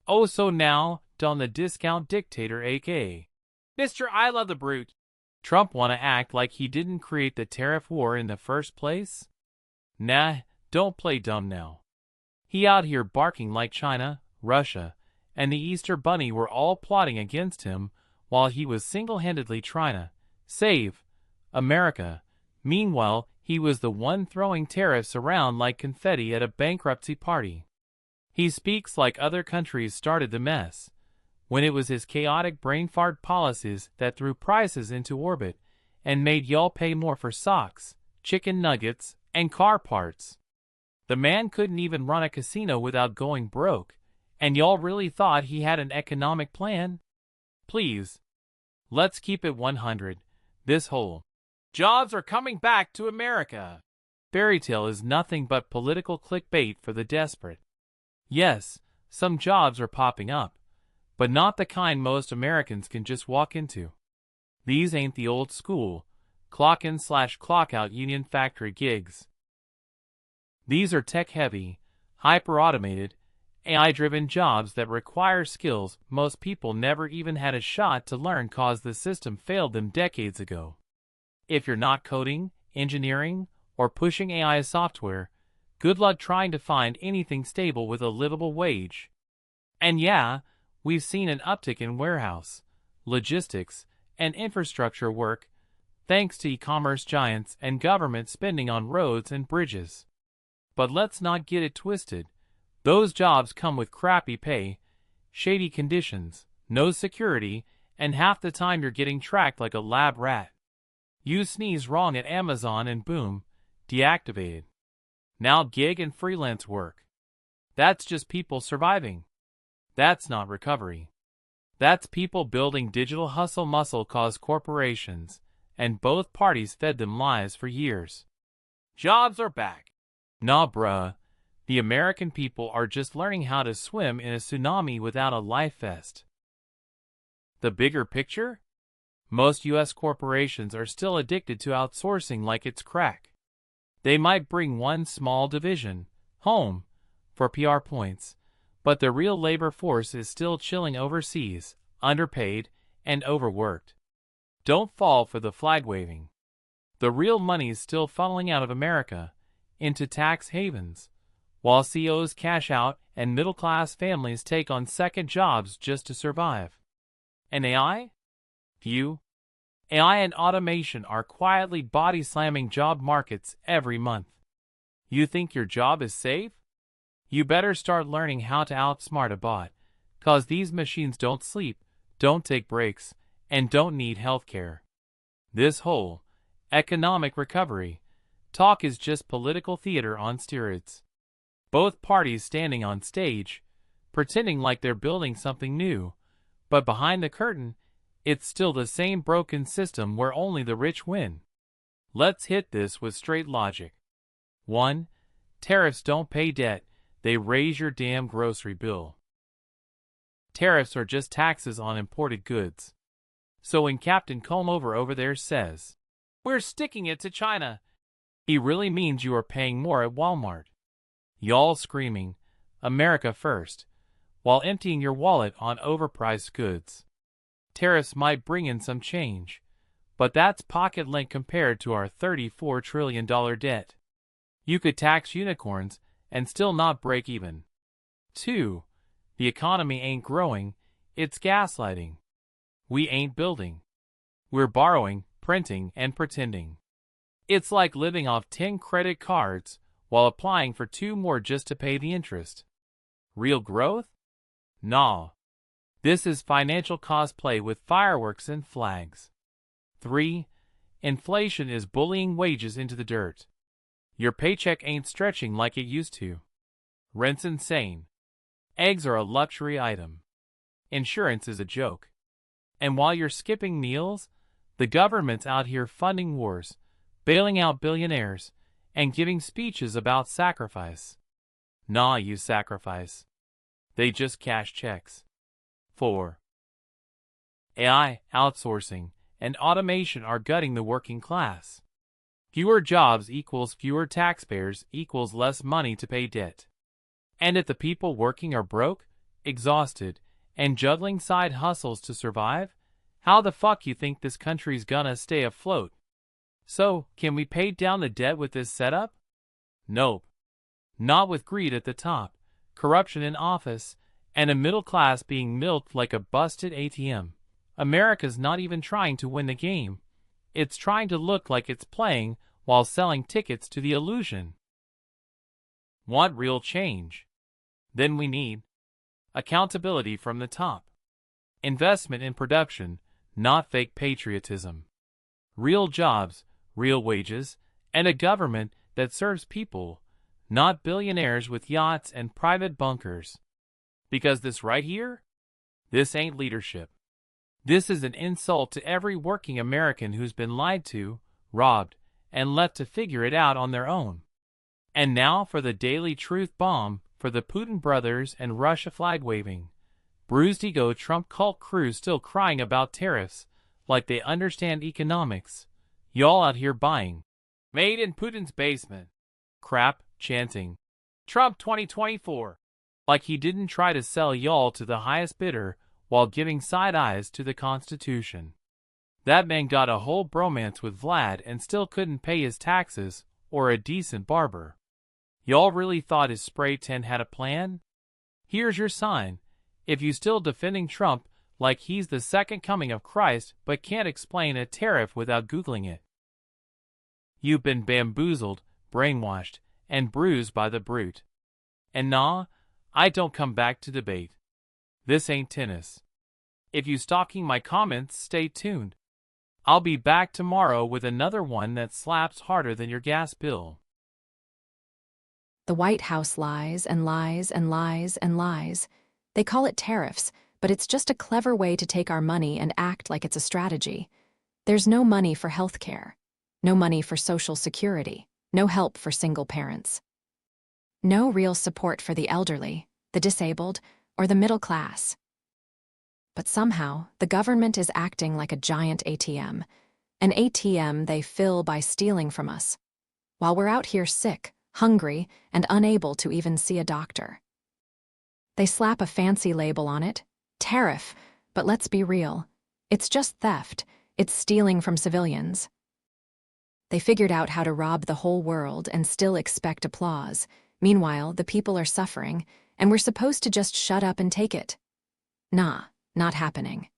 Oh, so now, done the discount dictator aka Mr. I love the brute. Trump wanna act like he didn't create the tariff war in the first place? Nah, don't play dumb now. He out here barking like China, Russia, and the Easter Bunny were all plotting against him while he was single-handedly trying to save America. Meanwhile, he was the one throwing tariffs around like confetti at a bankruptcy party. He speaks like other countries started the mess, when it was his chaotic brain fart policies that threw prices into orbit and made y'all pay more for socks, chicken nuggets, and car parts. The man couldn't even run a casino without going broke, and y'all really thought he had an economic plan? Please, let's keep it 100. This whole jobs are coming back to America fairy tale is nothing but political clickbait for the desperate. Yes, some jobs are popping up, but not the kind most Americans can just walk into. These ain't the old school, clock-in/clock out union factory gigs. These are tech-heavy, hyper-automated, AI-driven jobs that require skills most people never even had a shot to learn cause the system failed them decades ago. If you're not coding, engineering, or pushing AI software, good luck trying to find anything stable with a livable wage. And yeah, we've seen an uptick in warehouse, logistics, and infrastructure work, thanks to e-commerce giants and government spending on roads and bridges. But let's not get it twisted. Those jobs come with crappy pay, shady conditions, no security, and half the time you're getting tracked like a lab rat. You sneeze wrong at Amazon and boom, deactivated. Now gig and freelance work. That's just people surviving. That's not recovery. That's people building digital hustle muscle cause corporations, and both parties fed them lies for years. Jobs are back. Nah bruh, the American people are just learning how to swim in a tsunami without a life vest. The bigger picture? Most U.S. corporations are still addicted to outsourcing like it's crack. They might bring one small division home for PR points, but the real labor force is still chilling overseas, underpaid, and overworked. Don't fall for the flag waving. The real money's still funneling out of America into tax havens, while CEOs cash out and middle-class families take on second jobs just to survive. And AI? Phew. AI and automation are quietly body-slamming job markets every month. You think your job is safe? You better start learning how to outsmart a bot, cause these machines don't sleep, don't take breaks, and don't need healthcare. This whole economic recovery talk is just political theater on steroids. Both parties standing on stage, pretending like they're building something new, but behind the curtain, it's still the same broken system where only the rich win. Let's hit this with straight logic. 1. Tariffs don't pay debt, they raise your damn grocery bill. Tariffs are just taxes on imported goods. So when Captain Comeover over there says, "We're sticking it to China," he really means you are paying more at Walmart. Y'all screaming, "America first," while emptying your wallet on overpriced goods. Tariffs might bring in some change, but that's pocket lint compared to our $34 trillion debt. You could tax unicorns and still not break even. 2. The economy ain't growing, it's gaslighting. We ain't building. We're borrowing, printing, and pretending. It's like living off 10 credit cards while applying for 2 more just to pay the interest. Real growth? Nah. This is financial cosplay with fireworks and flags. 3. Inflation is bullying wages into the dirt. Your paycheck ain't stretching like it used to. Rent's insane. Eggs are a luxury item. Insurance is a joke. And while you're skipping meals, the government's out here funding wars, bailing out billionaires, and giving speeches about sacrifice. Nah, you sacrifice. They just cash checks. 4. AI, outsourcing, and automation are gutting the working class. Fewer jobs equals fewer taxpayers equals less money to pay debt. And if the people working are broke, exhausted, and juggling side hustles to survive? How the fuck you think this country's gonna stay afloat? So, can we pay down the debt with this setup? Nope. Not with greed at the top, corruption in office, and a middle class being milked like a busted ATM. America's not even trying to win the game. It's trying to look like it's playing while selling tickets to the illusion. Want real change? Then we need accountability from the top. Investment in production, not fake patriotism. Real jobs, real wages, and a government that serves people, not billionaires with yachts and private bunkers. Because this right here? This ain't leadership. This is an insult to every working American who's been lied to, robbed, and left to figure it out on their own. And now for the daily truth bomb for the Putin brothers and Russia flag waving. Bruised ego Trump cult crew still crying about tariffs like they understand economics. Y'all out here buying made in Putin's basement crap chanting Trump 2024 like he didn't try to sell y'all to the highest bidder while giving side eyes to the Constitution. That man got a whole bromance with Vlad and still couldn't pay his taxes or a decent barber. Y'all really thought his spray tan had a plan? Here's your sign. If you still defending Trump like he's the second coming of Christ but can't explain a tariff without Googling it. You've been bamboozled, brainwashed, and bruised by the brute. And nah, I don't come back to debate. This ain't tennis. If you stalking my comments, stay tuned. I'll be back tomorrow with another one that slaps harder than your gas bill. The White House lies and lies and lies and lies. They call it tariffs, but it's just a clever way to take our money and act like it's a strategy. There's no money for health care, no money for Social Security, no help for single parents. No real support for the elderly, the disabled, or the middle class. But somehow, the government is acting like a giant ATM, an ATM they fill by stealing from us, while we're out here sick, hungry, and unable to even see a doctor. They slap a fancy label on it, tariff, but let's be real, it's just theft, it's stealing from civilians. They figured out how to rob the whole world and still expect applause. Meanwhile, the people are suffering, and we're supposed to just shut up and take it. Nah, not happening.